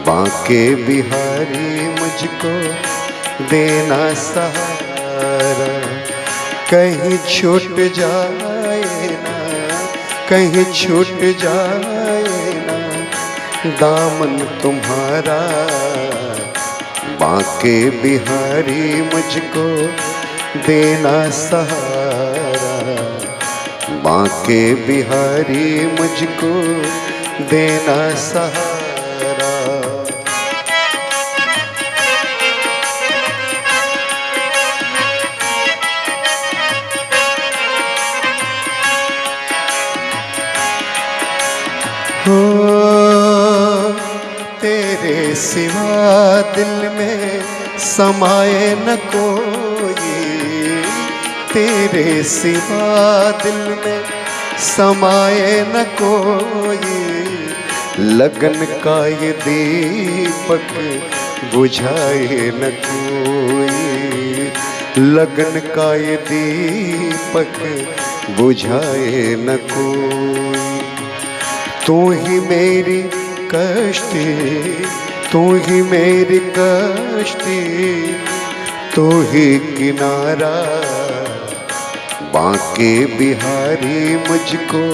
बांके बिहारी मुझको देना सहारा। कहीं छूट जाए ना, कहीं छूट जाए ना दामन तुम्हारा। बांके बिहारी मुझको देना सहारा। बांके बिहारी मुझको देना सहारा। हो तेरे सिवा दिल में समाए न कोई, तेरे सिवा दिल में समाए न कोई। लगन का ये दीपक बुझाए न कोई, लगन का ये दीपक बुझाए न कोई। तू ही मेरी कश्ती, तू ही मेरी कश्ती, तू ही किनारा। बांके बिहारी मुझको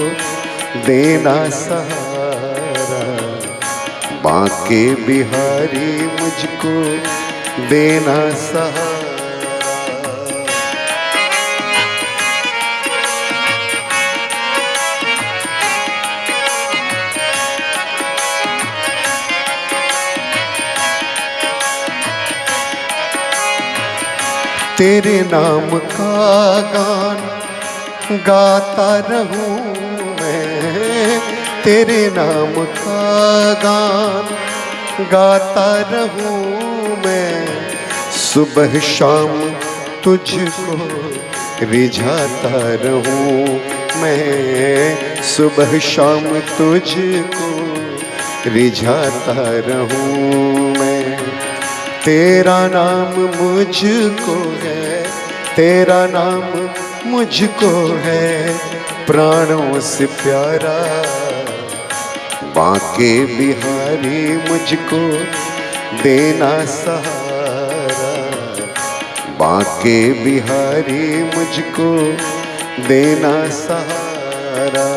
देना सहारा। बांके बिहारी मुझको देना सहारा। तेरे नाम का गान गाता रहूं मैं, तेरे नाम का गान गाता रहूं मैं। सुबह शाम तुझको रिझाता रहूं मैं, सुबह शाम तुझको रिझाता रहूं मैं। तेरा नाम मुझको है, तेरा नाम मुझको है प्राणों से प्यारा। बांके बिहारी मुझको देना सहारा। बांके बिहारी मुझको देना सहारा।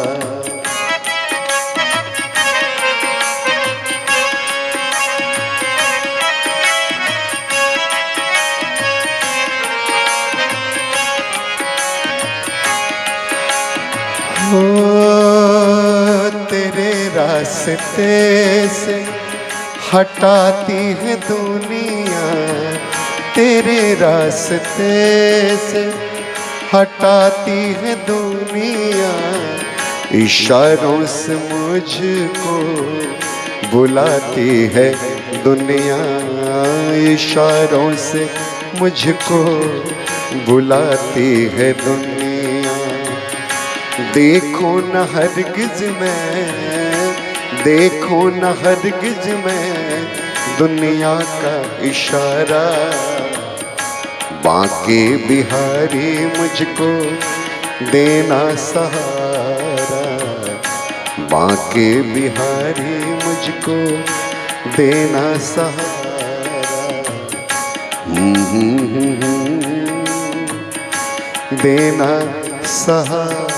हो तेरे रास्ते से हटाती है दुनिया, तेरे रास्ते से हटाती है दुनिया। इशारों से मुझको बुलाती है दुनिया, इशारों से मुझको बुलाती है दुनिया। देखो न हरगिज मैं, देखो न हरगिज मैं दुनिया का इशारा। बांके बिहारी मुझको देना सहारा। बांके बिहारी मुझको देना सहारा। देना सहारा।